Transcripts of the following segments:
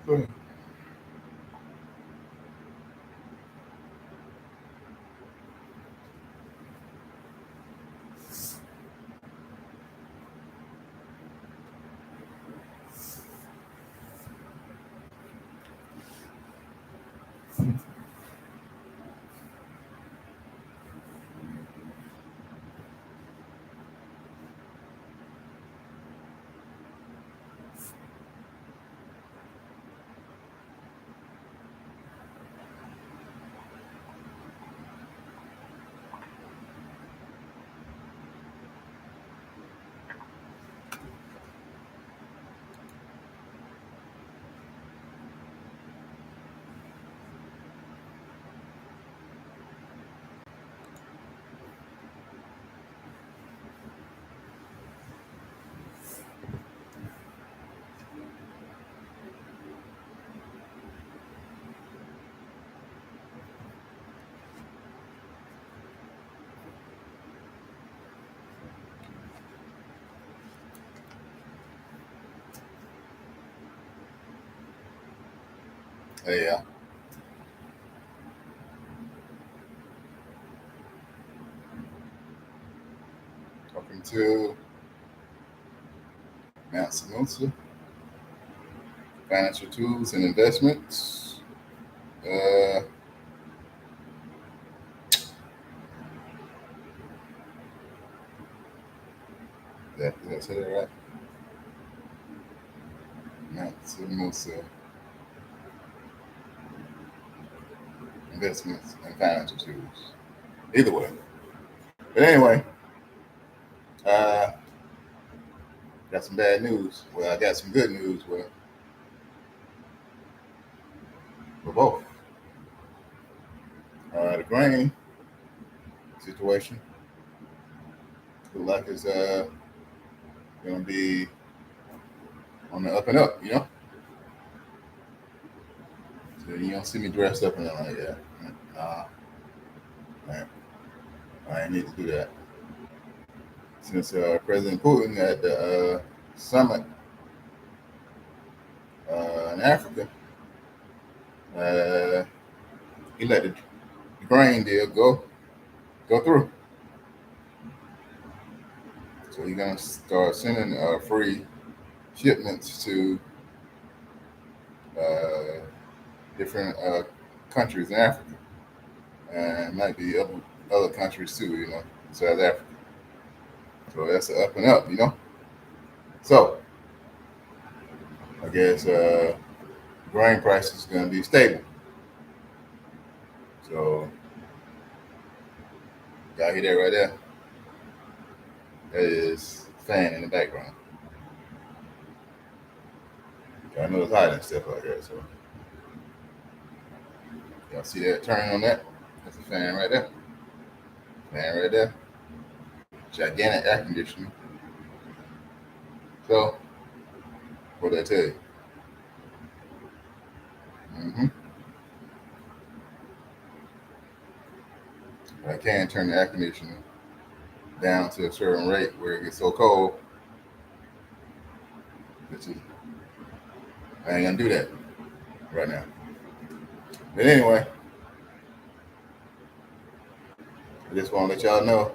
Go ahead. Hey, welcome to Unseal, financial tools and investments. Uh, did I say that right? Unseal, investments and financial tools. Either way. But anyway, uh, got some bad news. Well, I got some good news. Well, for both. The grain situation look like it's going to be on the up and up, you know? So you don't see me dressed up and like that. Nah, I ain't need to do that. Since President Putin at the summit in Africa, uh, he let the grain deal go through. So he's gonna start sending free shipments to uh, different countries in Africa, and might be other countries too, you know, besides Africa. So that's an up and up, you know. So I guess grain price is gonna be stable. So y'all hear that right there? That is fan in the background. I know it's hot and stuff like that. So y'all see that turning on that? That's a fan right there. Fan right there. Gigantic air conditioning. So what did I tell you? Mm-hmm. I can turn the air conditioning down to a certain rate where it gets so cold. I ain't gonna do that right now. But anyway, I just want to let y'all know.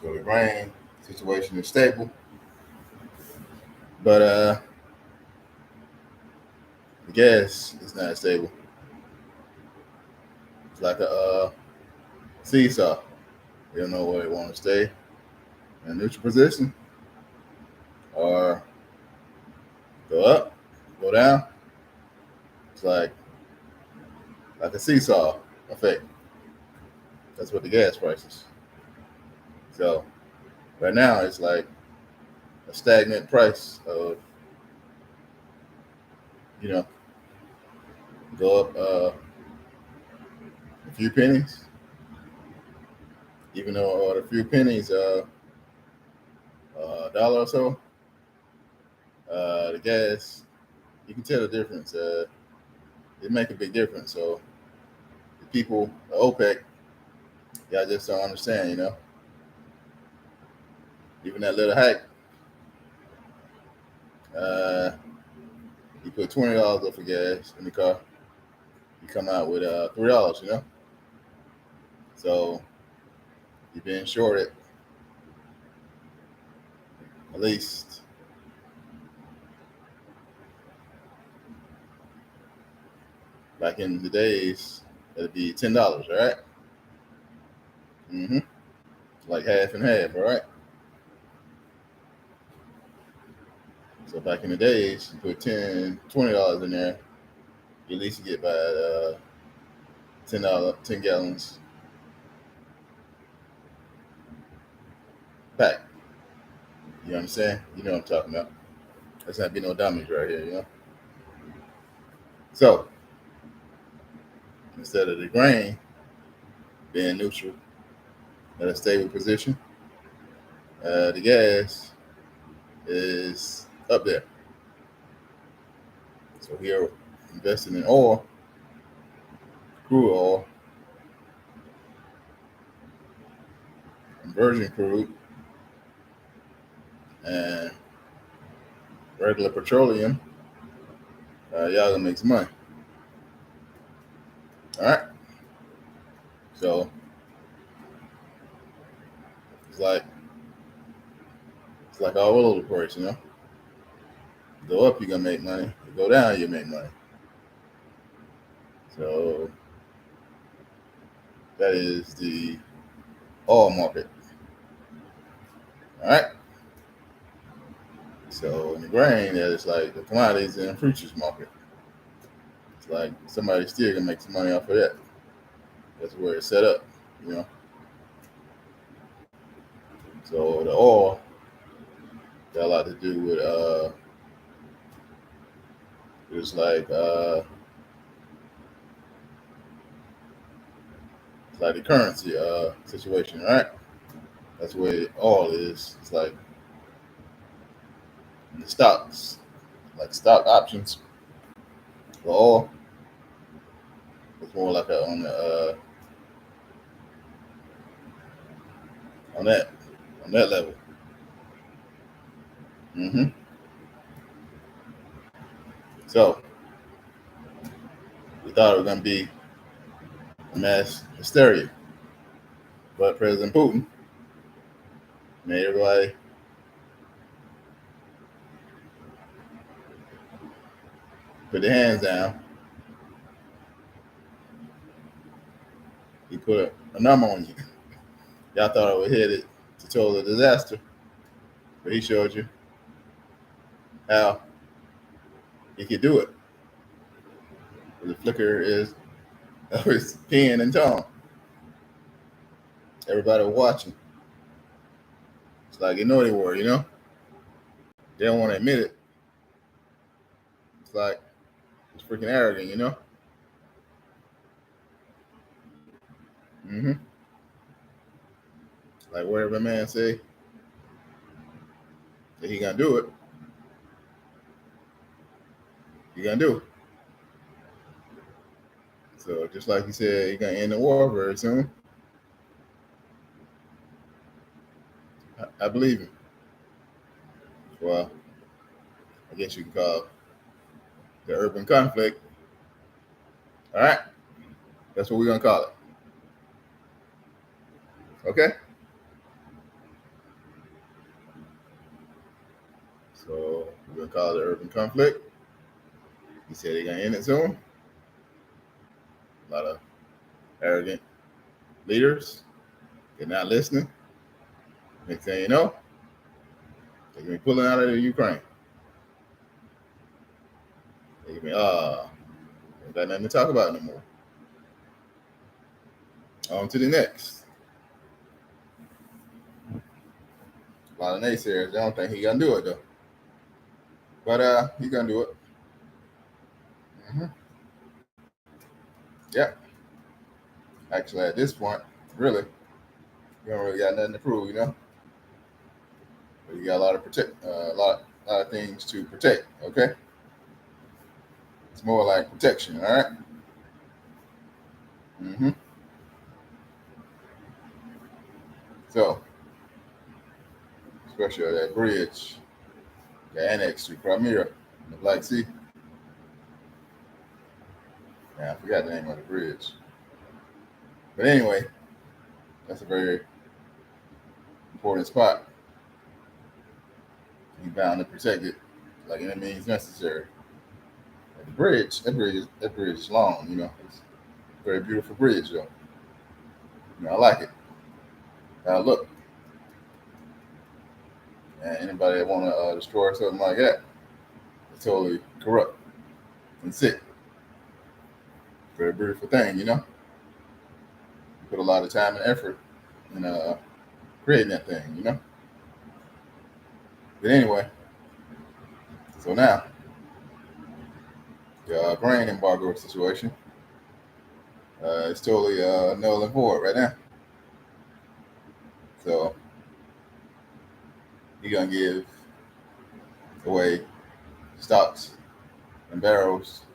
So the grain situation is stable, but the gas is not stable. It's like a seesaw. You don't know where they want to stay in a neutral position or go up, go down. It's like a seesaw effect. That's what the gas prices. So right now it's like a stagnant price of, you know, go up a few pennies, even though the few pennies a dollar or so. The gas, you can tell the difference. It make a big difference. So the people, the OPEC, y'all just don't understand, you know. Even that little hike You put $20 up for gas in the car. You come out with $3, So you've been shorted at least back in the days, it'd be $10, right? Like half and half, all right? So back in the days, you put $20 in there, you at least get by $10, 10 gallons back. You understand? You know what I'm talking about. There's not be no damage right here, So instead of the grain being neutral at a stable position, the gas is up there. So here, investing in oil, crude oil, and virgin crude, and regular petroleum, y'all gonna make some money. All right. So it's like all over the place, Go up, you're gonna make money. You go down, you make money. So that is the oil market. All right. So in the grain, it's like the commodities and futures market. It's like somebody still gonna make some money off of that. That's where it's set up, So the oil got a lot to do with it's like the currency situation, right? That's where oil is. It's like in the stocks, like stock options for oil. It's more like on that level. So we thought it was gonna be a mass hysteria, but President Putin made everybody put their hands down. He put a number on you. Y'all thought I was headed to total disaster, but he showed you how he could do it. The flicker is of his pen and tongue. Everybody was watching. It's like they were, They don't want to admit it. It's like it's freaking arrogant, Like whatever man say that he gonna do it, he gonna do it. So just like he said, he gonna end the war very soon. I believe him. Well, I guess you can call it the urban conflict. All right, that's what we're gonna call it. Okay. So we're gonna call it the urban conflict. He said he's gonna end it soon. A lot of arrogant leaders, they're not listening. Next thing you know, they're gonna be pulling out of the Ukraine. They're gonna be, ain't got nothing to talk about no more. On to the next. A lot of naysayers, they don't think he's gonna do it though. But he's gonna do it. Yeah. Actually, at this point, really, you don't really got nothing to prove, But you got a lot of a lot of things to protect. Okay. It's more like protection. All right. So, especially that bridge got annexed to Crimea in the Black Sea. Yeah, I forgot the name of the bridge. But anyway, that's a very important spot. He's bound to protect it like any means necessary. And the bridge, that bridge is long, It's a very beautiful bridge, though. I like it. Now look, and anybody that want to destroy something like that, it's totally corrupt and sick. Very beautiful thing, You put a lot of time and effort in creating that thing. But anyway, so now the grain embargo situation is totally null and void right now. So he's gonna give away stocks and barrels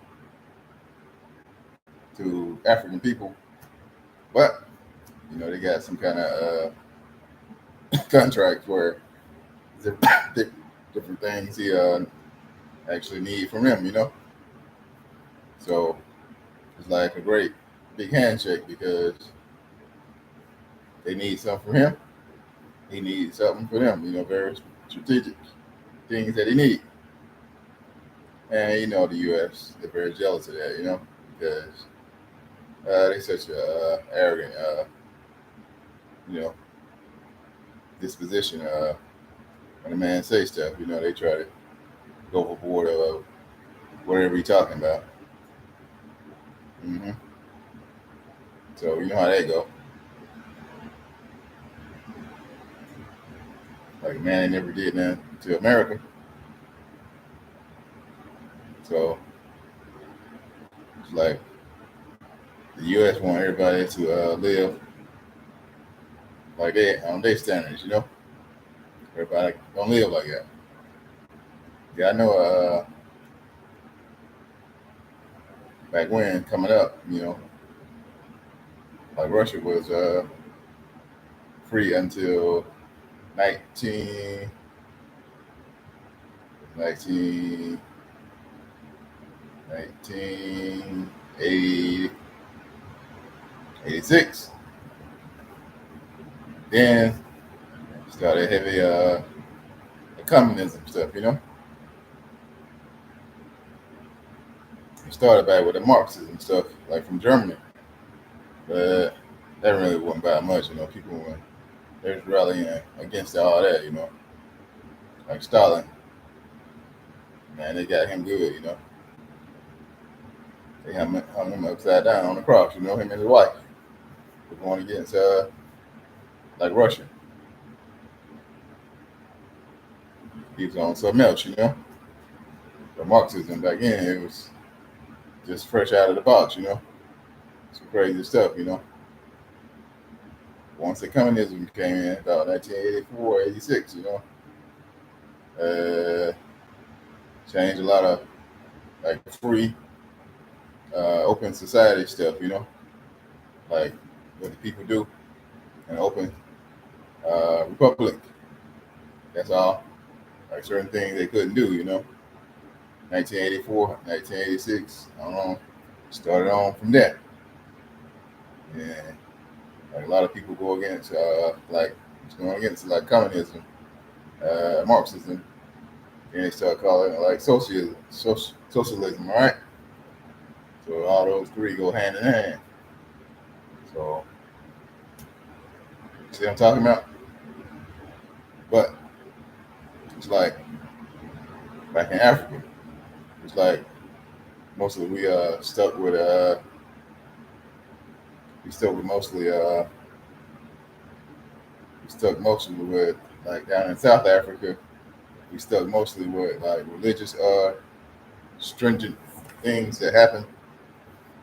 to African people, but they got some kind of contract where different things he actually need from him. So it's like a great big handshake because they need something from him. He needs something for them. Very strategic things that he need. And the U.S. they're very jealous of that. Because they're such a arrogant, disposition. When a man says stuff, they try to go overboard of whatever he's talking about. hmm So you know how they go. Like a man never did nothing to America. So it's like the U.S. want everybody to live like they on their standards. Everybody don't live like that. Yeah, I know. Back when coming up, like Russia was free until 19, 19, 1980, 86. Then started heavy communism stuff. It started back with the Marxism stuff, like from Germany. But that really wasn't bad much. People were they was rallying against all that. Like Stalin, man, they got him good. They hung him upside down on the cross. Him and his wife were going against like Russia. He was on something else. But Marxism back then, it was just fresh out of the box. Some crazy stuff. Once the communism came in, about 1984, 86, changed a lot of like free, open society stuff, like what the people do, an open republic. That's all. Like certain things they couldn't do, 1984, 1986, I don't know, started on from there. Yeah. Like a lot of people go against, like communism, Marxism, and they start calling it like socialism, all right? So all those three go hand in hand. So, see what I'm talking about? But it's like back in Africa, it's like mostly we stuck with we stuck mostly with like down in South Africa. We stuck mostly with like religious stringent things that happen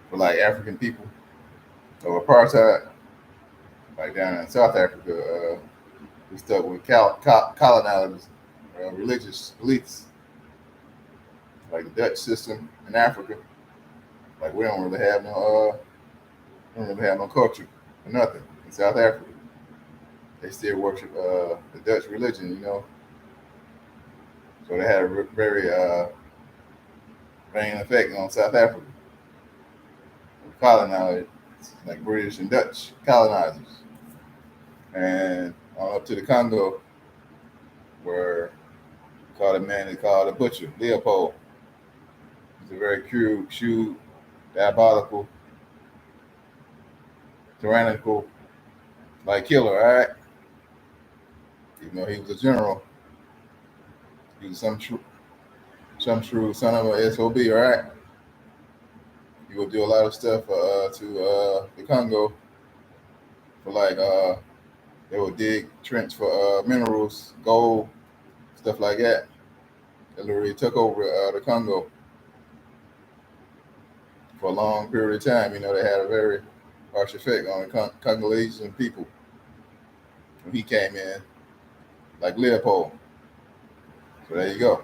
for like African people. So apartheid, like down in South Africa, we stuck with colonizers, religious elites, like the Dutch system in Africa. Like we don't really have no culture or nothing in South Africa. They still worship the Dutch religion, So they had a very main effect on South Africa. Colonizers, like British and Dutch colonizers. And on up to the Congo, where called a man they called a butcher, Leopold. He's a very crude, shrewd, diabolical, tyrannical, like killer, all right? Even though he was a general, he was some shrewd son of a SOB, all right? He would do a lot of stuff to the Congo for like they would dig trench for minerals, gold, stuff like that. They literally took over the Congo for a long period of time. You know, they had a very harsh effect on the Congolese people when he came in, like Leopold. So there you go.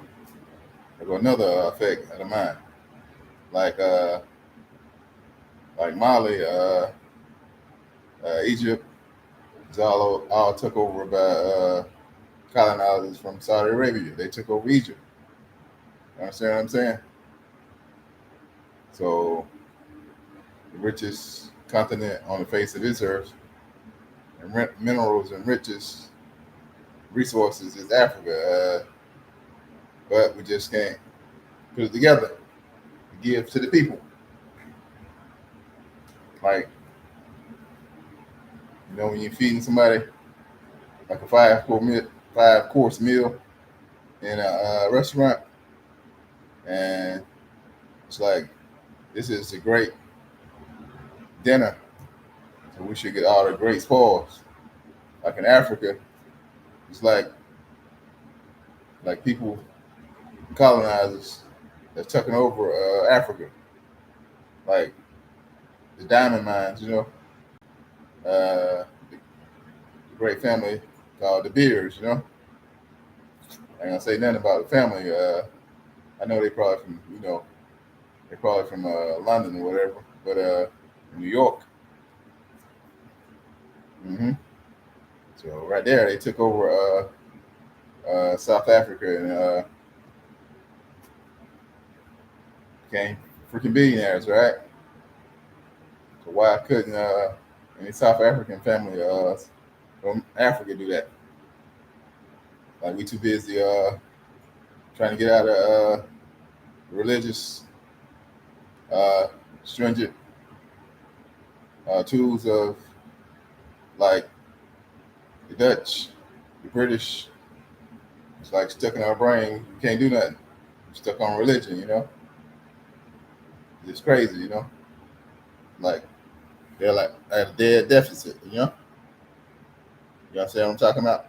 There go another effect of the mind, like Mali, Egypt is all took over by colonizers from Saudi Arabia. They took over Egypt. You understand what I'm saying? So the richest continent on the face of this earth, and minerals and richest resources is Africa. But we just can't put it together to give to the people. Like, you know, when you're feeding somebody like a five course meal in a restaurant, and it's like, this is a great dinner, so we should get all the great spoils. Like in Africa, it's like people, colonizers that's taking over Africa, like the diamond mines, you know, the great family called the Beers, you know. I ain't gonna say nothing about the family. I know they probably from, you know, they're probably from London or whatever, but New York. hmm So right there, they took over South Africa and became freaking billionaires, right? So why couldn't any South African family from Africa do that? Like we too busy trying to get out of religious uh, stringent tools of like the Dutch, the British. It's like stuck in our brain. We can't do nothing. We're stuck on religion, you know. It's crazy, you know. Like they're like at a dead deficit, you know. You understand what I'm talking about?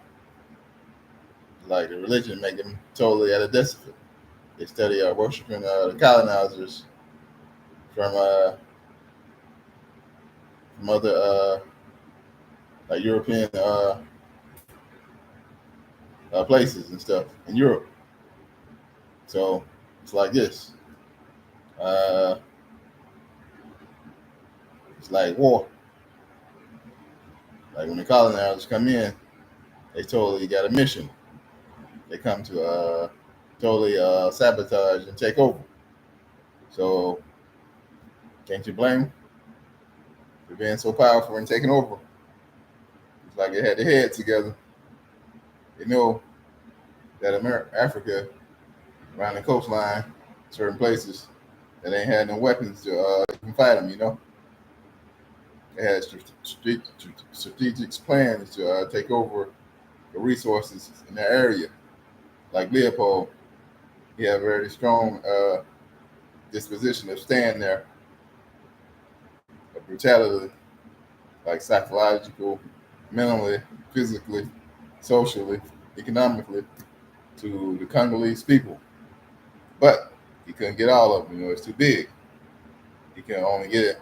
Like the religion make them totally at a deficit. They study worshiping the colonizers from other like European places and stuff in Europe. So it's like this. Uh, it's like war. Like when the colonizers come in, they totally got a mission. They come to totally sabotage and take over. So can't you blame them for being so powerful and taking over? It's like they had their heads together. They know that Africa, around the coastline, certain places, that ain't had no weapons to even fight them, you know? They had strategic plans to take over the resources in that area. Like Leopold, he had a very strong disposition of staying there, of brutality, like psychological, mentally, physically, socially, economically, to the Congolese people. But he couldn't get all of them, you know, it's too big. He can only get it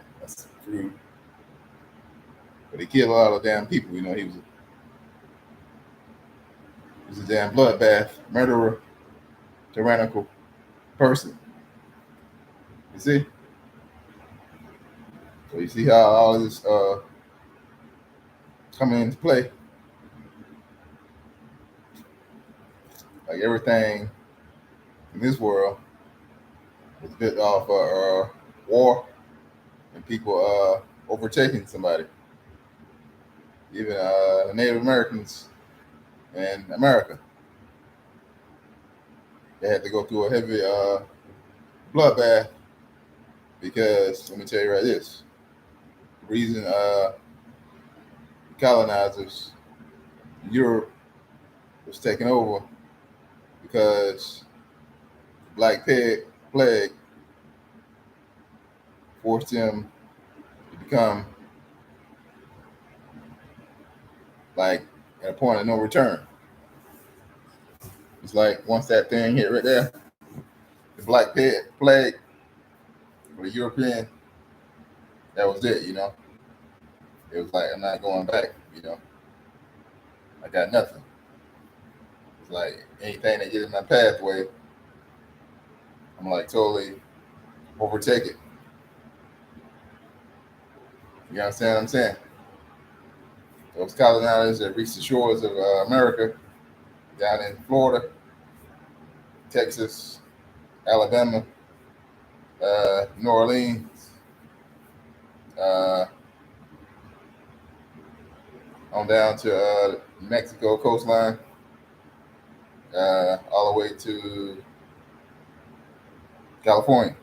through, but he killed a lot of damn people, you know, he was a damn bloodbath, murderer, tyrannical person. You see? So you see how all of this coming into play? Like everything in this world was built off war and people overtaking somebody. Even Native Americans in America, they had to go through a heavy bloodbath because let me tell you right this: the reason colonizers in Europe was taken over because the Black Plague forced them to become like at a point of no return. It's like once that thing hit right there, the Black Plague for the European, that was it. It was like I'm not going back. I got nothing. It's like anything that gets in my pathway, I'm like totally overtake it. You understand what I'm saying? Those colonizers that reached the shores of America, down in Florida, Texas, Alabama, New Orleans, uh, on down to Mexico coastline, all the way to California.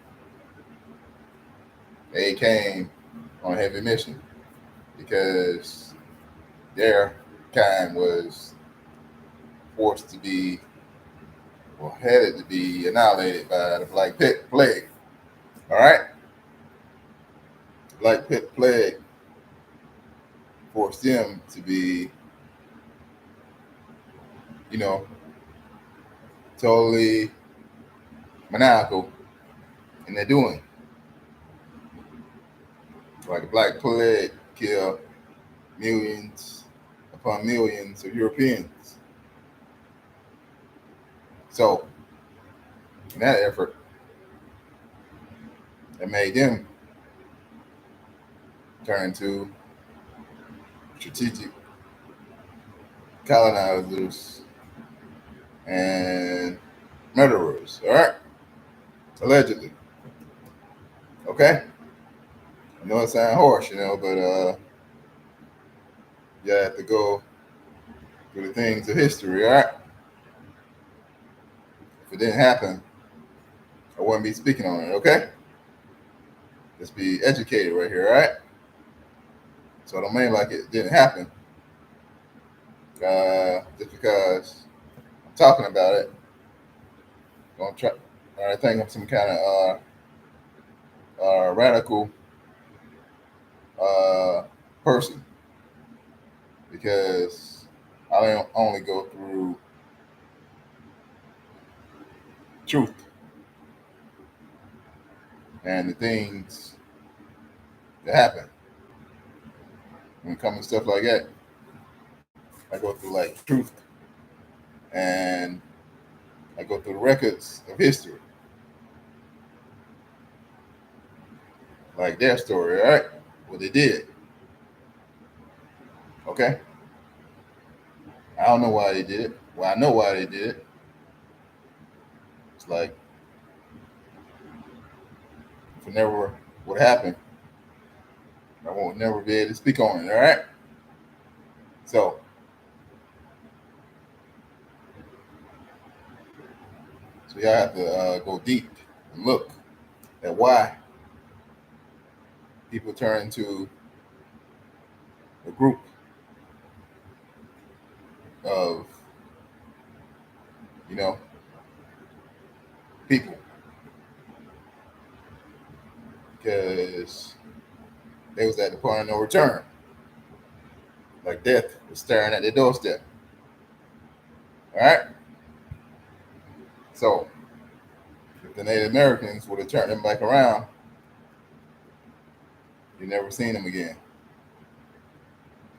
They came on a heavy mission because their kind was forced to be, or headed to be, annihilated by the Plague. All right? Plague forced them to be, you know, totally maniacal in their doing. Like the Black Plague killed millions upon millions of Europeans. So, in that effort, it made them turn into strategic colonizers and murderers. All right? Allegedly. Okay? I know it sounds harsh, but you have to go through the things of history, all right? If it didn't happen, I wouldn't be speaking on it, okay? Let's be educated right here, all right? So I don't mean like it didn't happen. Just because I'm talking about it, don't try. I think I'm some kind of radical person because I don't only go through truth and the things that happen when it comes to stuff like that. I go through like truth and I go through the records of history, like their story, all right? What they did, okay? I don't know why they did it. Well, I know why they did it. It's like if it never would happen, I won't never be able to speak on it, all right? So y'all have to go deep and look at why people turn into a group of, you know, people because they was at the point of no return. Like death was staring at their doorstep. All right? So if the Native Americans would have turned them back around, you never seen them again.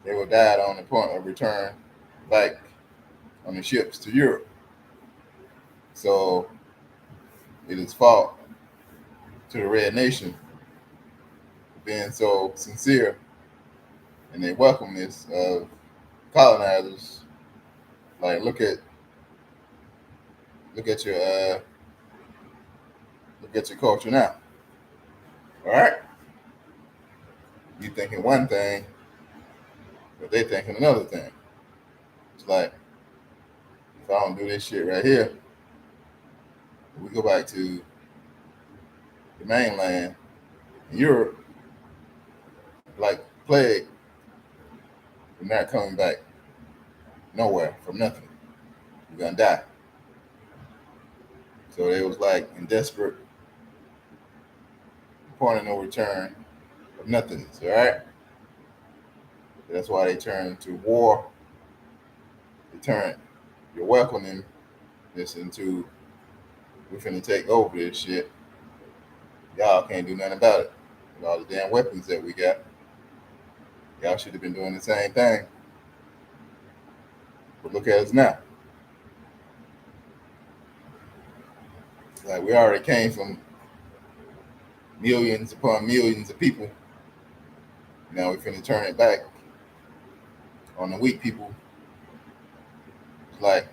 They would have died on the point of return back on the ships to Europe. So it is fault to the Red Nation for being so sincere in their welcomeness of colonizers. Like look at your Look at your culture now. All right? You thinking one thing, but they thinking another thing. It's like, if I don't do this shit right here, we go back to the mainland in Europe, like plague, we're not coming back nowhere from nothing. You're gonna die. So they was like in desperate point of no return of nothingness, all right? That's why they turned to war. They turned your welcoming this into, we're finna take over this shit. Y'all can't do nothing about it. With all the damn weapons that we got, y'all should have been doing the same thing. But look at us now. Like, we already came from millions upon millions of people. Now we're finna turn it back on the weak people. It's like,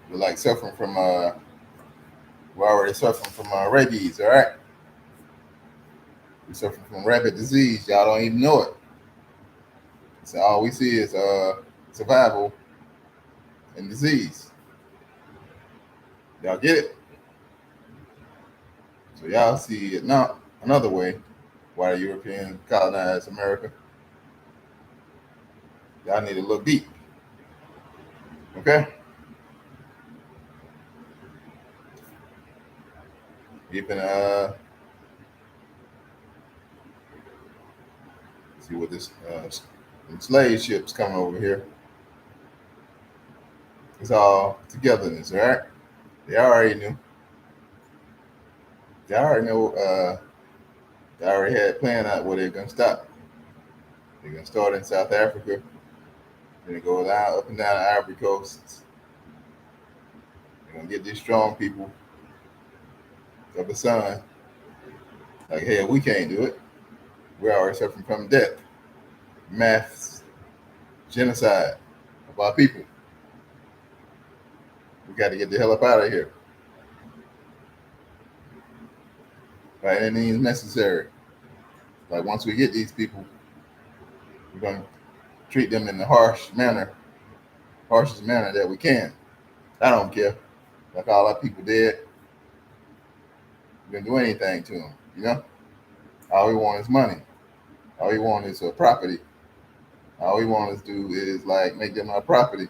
we're like suffering from, we're already suffering from rabies, all right? We're suffering from rabid disease. Y'all don't even know it. So all we see is survival and disease. Y'all get it? So y'all see it now another way why the Europeans colonized America. Y'all need to look deep. Okay? Even see what this slave ships coming over here. It's all togetherness, all right? They already knew. They already know. They already had planned out where they're gonna stop. They're gonna start in South Africa. Then they go down up and down the Ivory Coast. They're gonna get these strong people of the sun. Like, hey, we can't do it. We're already suffering from death, mass genocide of our people. We got to get the hell up out of here. By any means necessary. Like, once we get these people, we're going to treat them in the harshest manner that we can. I don't care. Like all our people dead. We didn't do anything to them, you know? All we want is money. All we want is property. All we want to do is like make them our property.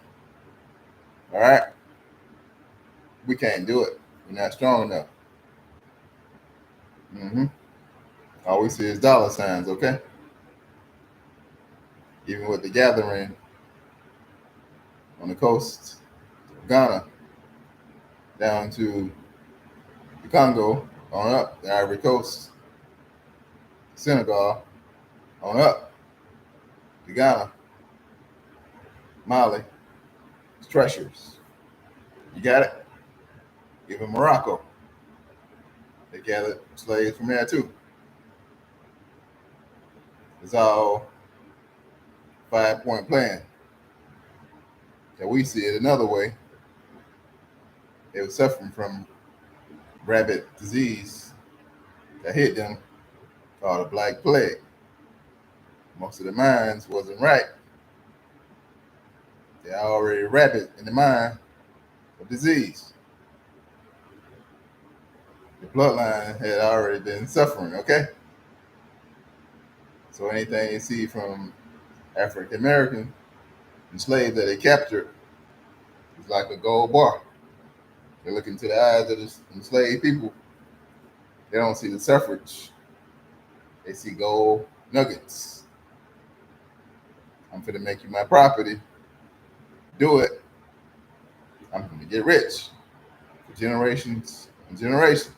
All right? We can't do it. We're not strong enough. All we see is dollar signs, okay? Even with the gathering on the coast of Ghana down to the Congo, on up, the Ivory Coast, Senegal, on up to Ghana, Mali, it's treasures. You got it? Even Morocco, they gathered slaves from there too. It's all 5-point plan. That we see it another way. They were suffering from rabid disease that hit them called a black plague. Most of the minds wasn't right. They're already rabid in the mind of disease. The bloodline had already been suffering, okay? So anything you see from African American enslaved that they captured is like a gold bar. They look into the eyes of the enslaved people. They don't see the suffrage. They see gold nuggets. I'm finna make you my property. Do it. I'm finna get rich for generations and generations.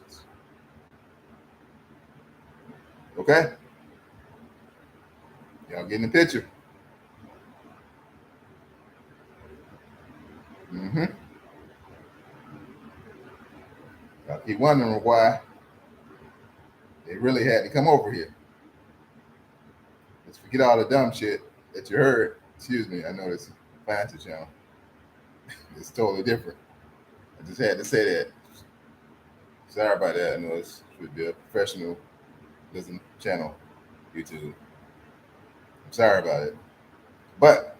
Okay? Y'all getting the picture? Y'all keep wondering why they really had to come over here. Let's forget all the dumb shit that you heard. Excuse me, I know this is fancy channel. It's totally different. I just had to say that. Sorry about that. I know it should be a professionalism channel, YouTube. I'm sorry about it. But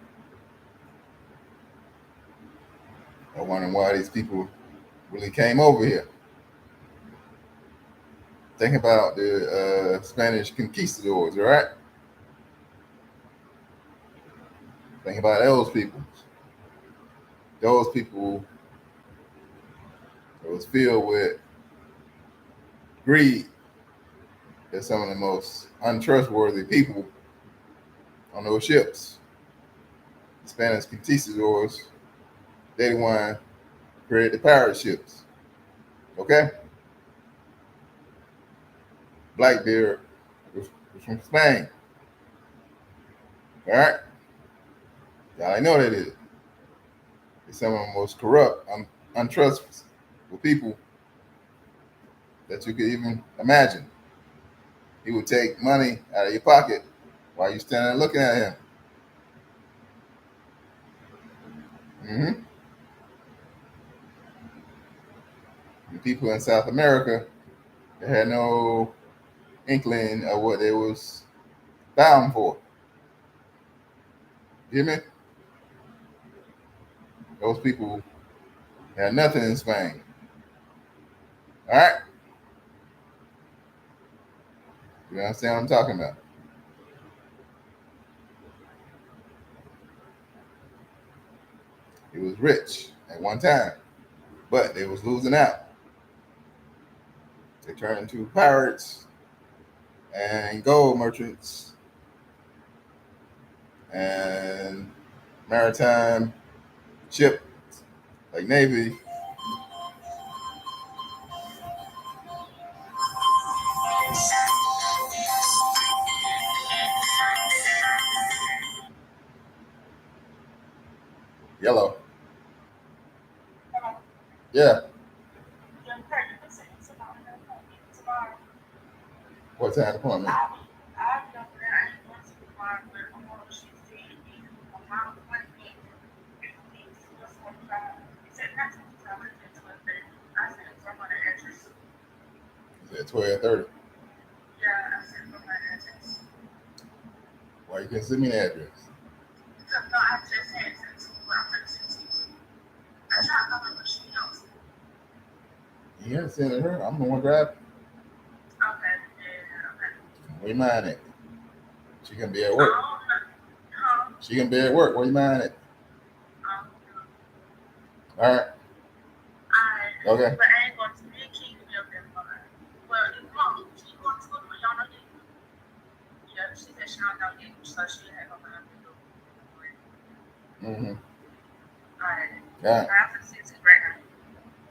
I wonder why these people really came over here. Think about the Spanish conquistadors, all right? Think about those people. Those people that was filled with greed. They're some of the most untrustworthy people on those ships. The Spanish conquistadors, they the one created the pirate ships. Okay? Blackbeard was from Spain. All right? Y'all ain't know that is. They're some of the most corrupt, untrustworthy people that you could even imagine. He would take money out of your pocket while you standing looking at him. Mm-hmm. And people in South America, they had no inkling of what they was bound for. You hear me? Those people had nothing in Spain. All right? You understand what I'm talking about? He was rich at one time, but they was losing out. They turned into pirates and gold merchants and maritime ship like Navy. Yellow. Yeah. What time appointment? It's at 12:30. Why you can send me the address? You haven't sent it her. I'm the one driving. Where you mind it? She can be at work. She can be at work. Where you mind it? All right. Okay. Mm-hmm. Yeah.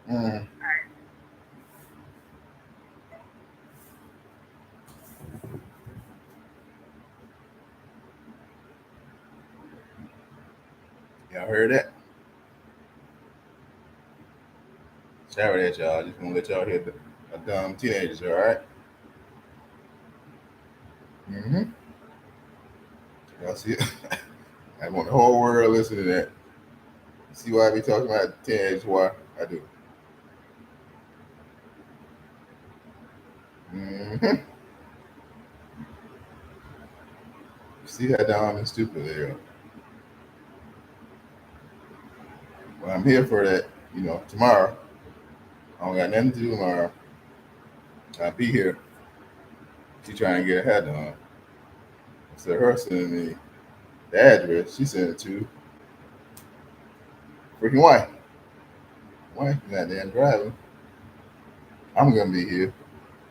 Mm-hmm. Y'all heard that? Shower that, y'all. Just want to let y'all hear the dumb teenagers, all right? Mm-hmm. Y'all see it? I want the whole world to listen to that. See why I be talking about teenagers? Why I do. Mm-hmm. See how dumb and stupid they are. Well, I'm here for that. Tomorrow. I don't got nothing to do tomorrow. I'll be here. She trying to get her hair done. So her sending me the address. She sent it to freaking wife. Wife not damn driving. I'm gonna be here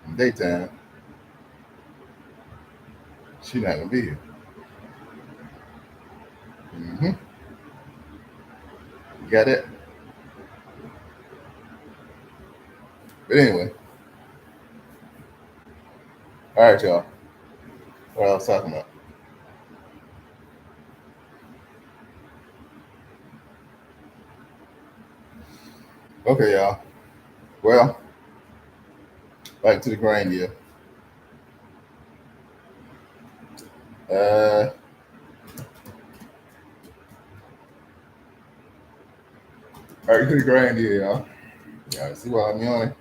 in daytime. She not gonna be here. Mm-hmm. You got it? But anyway. All right, y'all. What I was talking about. Okay, y'all. Well, back to the grind here. Uh, back to the grind here, y'all. Y'all see why I'm yawning?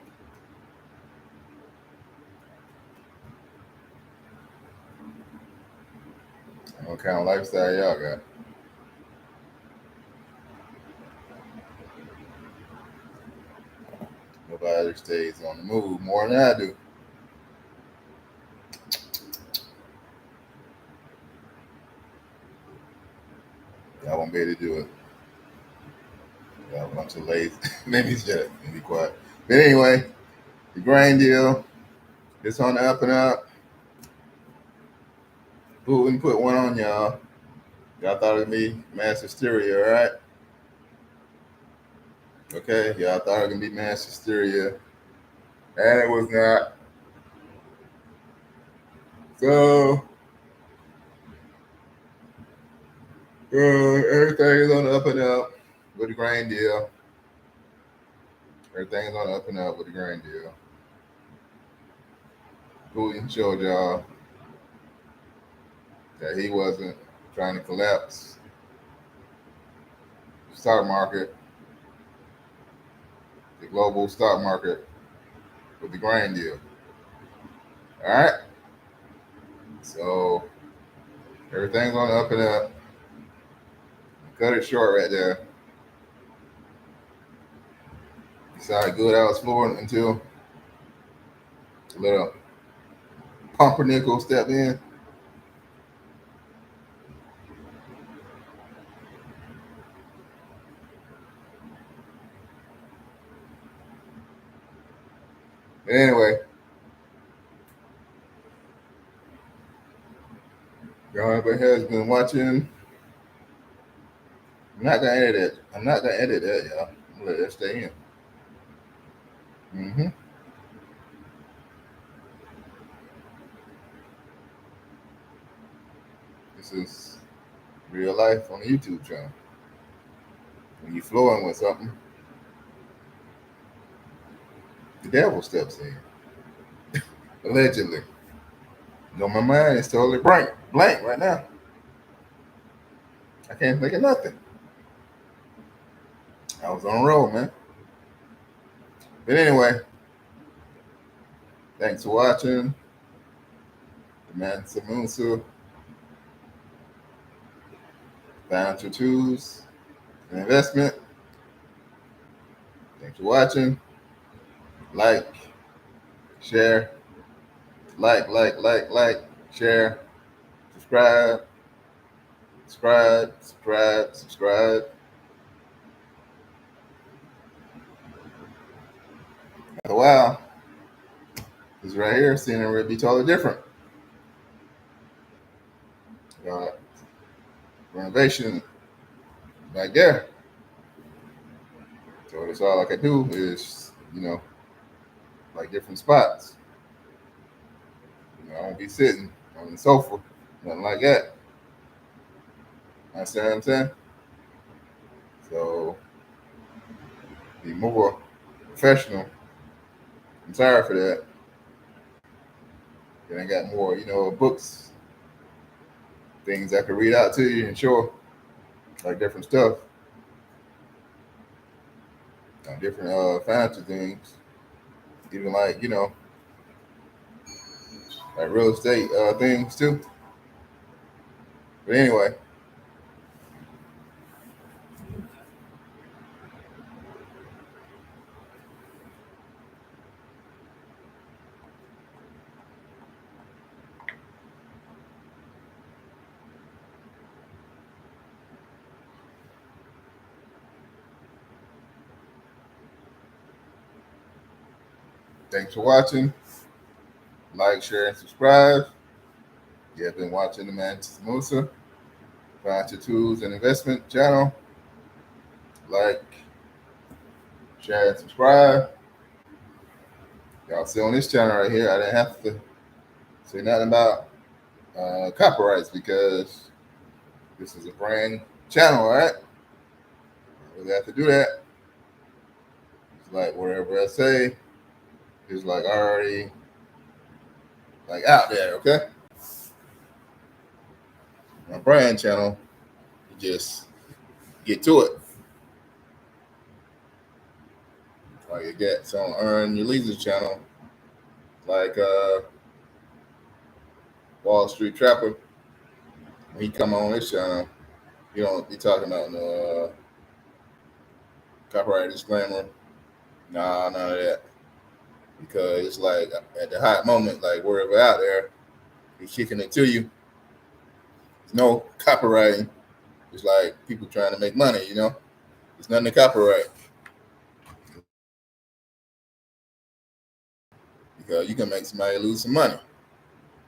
What kind of lifestyle y'all got? Nobody stays on the move more than I do. Y'all won't be able to do it. Y'all a bunch of lazy. Maybe it's just be quiet. But anyway, the grain deal, it's on the up and up. Putin put one on y'all. Y'all thought it'd be mass hysteria, right? Okay, y'all thought it was gonna be mass hysteria, and it was not. So everything is on the up and up with the grain deal. Everything is on the up and up with the grain deal. Putin showed y'all that he wasn't trying to collapse the stock market, the global stock market, with the grain deal. All right. So everything's on the up and up. Cut it short right there. You saw how good I was flooring until a little pumpernickel stepped in. But anyway, y'all has been watching. I'm not gonna edit it. I'm not gonna edit that, y'all. I'm gonna let that stay in. Mm-hmm. This is real life on the YouTube channel. When you flowing with something, the devil steps in. Allegedly. No, my mind is totally blank right now. I can't think of nothing. I was on a roll, man. But anyway, thanks for watching. The man Samusa, financial tools and investment. Thanks for watching. Like, share, share, subscribe. After a while, this right here, seeing it will be totally different. Renovation back there. So that's all I can do is, like different spots. I won't be sitting on the sofa, nothing like that. Understand what I'm saying? So be more professional. I'm sorry for that. Then I got more, books, things I could read out to you and show, like different stuff, different financial things, even like like real estate things too. But anyway, thanks for watching. Like, share, and subscribe. You have been watching the Man Musa Financial Tools and Investment channel. Like, share, and subscribe. Y'all see on this channel right here, I didn't have to say nothing about copyrights because this is a brand channel, right? I really have to do that. It's like whatever I say is like already like out there, okay? My brand channel, you just get to it. Like you get some Earn Your Leisure channel, like Wall Street Trapper. when he come on this channel, he don't be talking about no copyright disclaimer. Nah, none of that. Because it's like at the hot moment, like wherever out there, he's kicking it to you. There's no copywriting. It's like people trying to make money, you know? There's nothing to copyright. Because you can make somebody lose some money.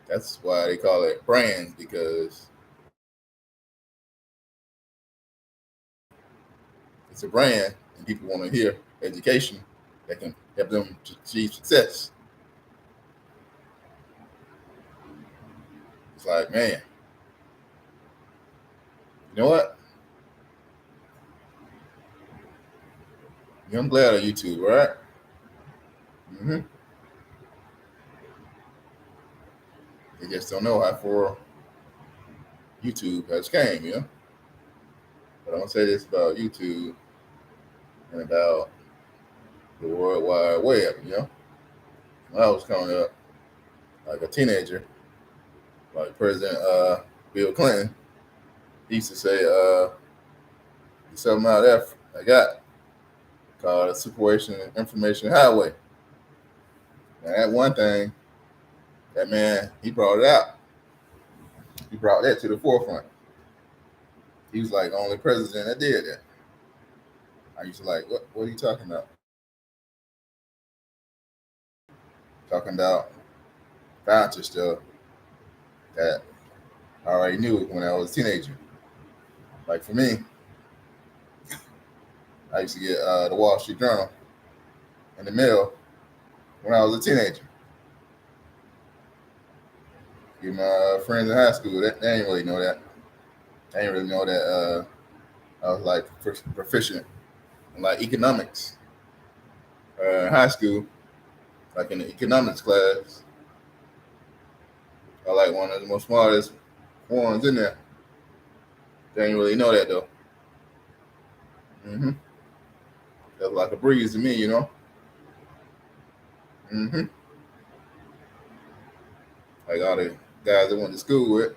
That's why they call it brands, because it's a brand and people want to hear education that can help them to achieve success. It's like, man, you know what? I'm glad of YouTube, right? Mm-hmm. They just don't know how far YouTube has came, you know? But I'm going to say this about YouTube and about the World Wide Web, you know? When I was coming up, like a teenager, like President Bill Clinton, he used to say, there's something out there I got called a Situation Information Highway. And that one thing, that man, he brought it out. He brought that to the forefront. He was like the only president that did that. I used to like, what are you talking about? Talking about voucher stuff that I already knew when I was a teenager. Like for me, I used to get the Wall Street Journal in the mail when I was a teenager. Give my friends in high school, they didn't really know that. They didn't really know that I was like proficient in like economics. In high school, like in the economics class, I like one of the most smartest ones in there. They didn't really know that though. Mm-hmm. That was like a breeze to me, you know. Mm-hmm. Like all the guys that went to school with,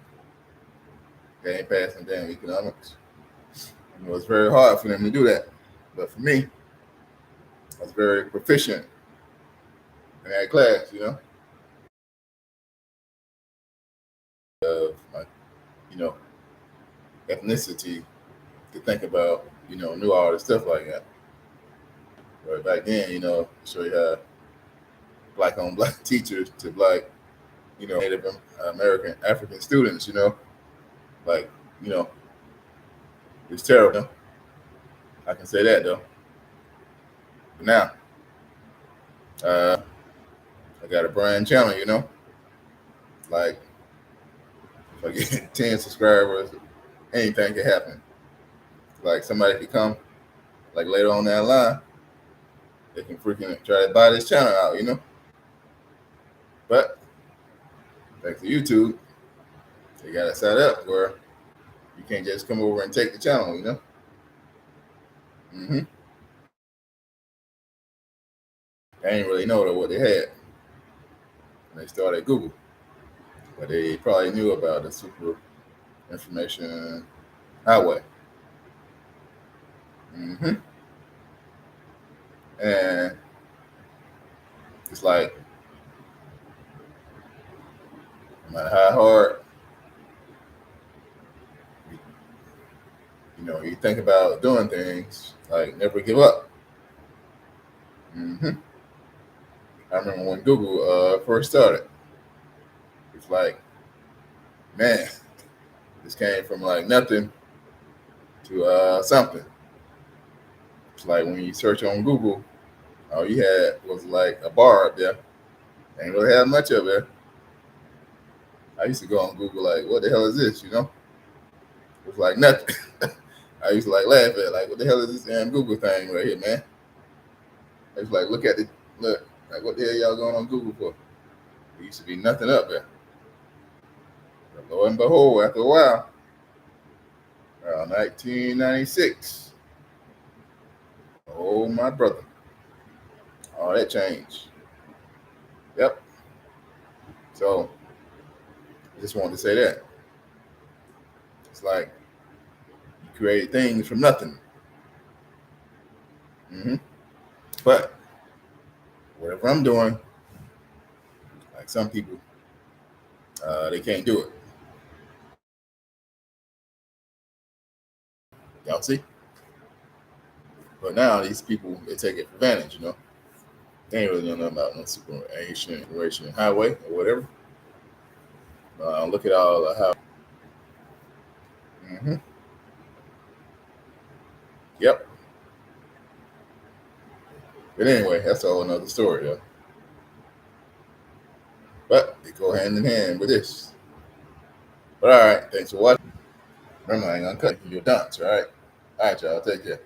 they ain't passing damn economics. And it was very hard for them to do that. But for me, I was very proficient in that class, you know. Of like, you know, ethnicity to think about, you know, knew all this stuff like that. But back then, you know, show you how black on black teachers to black, you know, Native American African students, you know, like, you know, it's terrible. I can say that though. But now, I got a brand channel, you know, like if I get 10 subscribers, anything can happen. Like somebody could come, like later on that line, they can freaking try to buy this channel out, you know. But thanks to YouTube, they got it set up where you can't just come over and take the channel, you know. Mm-hmm. They ain't really know what they had when they started Google, but they probably knew about the super information highway. Mm-hmm. And it's like, no matter how hard, you know, you think about doing things, like never give up. Mm-hmm. I remember when Google first started, it's like, man, this came from like nothing to something. It's like when you search on Google, all you had was like a bar up there. Ain't really have much of it. I used to go on Google like, what the hell is this? You know, it was like nothing. I used to like laugh at like, what the hell is this damn Google thing right here, man? It's like, look, like what the hell y'all going on Google for? There used to be nothing up there. But lo and behold, after a while, around 1996, oh my brother, all that changed. Yep. So I just wanted to say that. It's like you create things from nothing. But whatever I'm doing, like some people, they can't do it. Y'all see? But now these people, they take it for advantage, They ain't really know nothing about no super ancient generation highway or whatever. Look at all how. Yep. But anyway, that's a whole nother story, though. But they go hand in hand with this. But all right, thanks for watching. Remember, I ain't gonna cut you. You're done, all right? All right, y'all. Take care.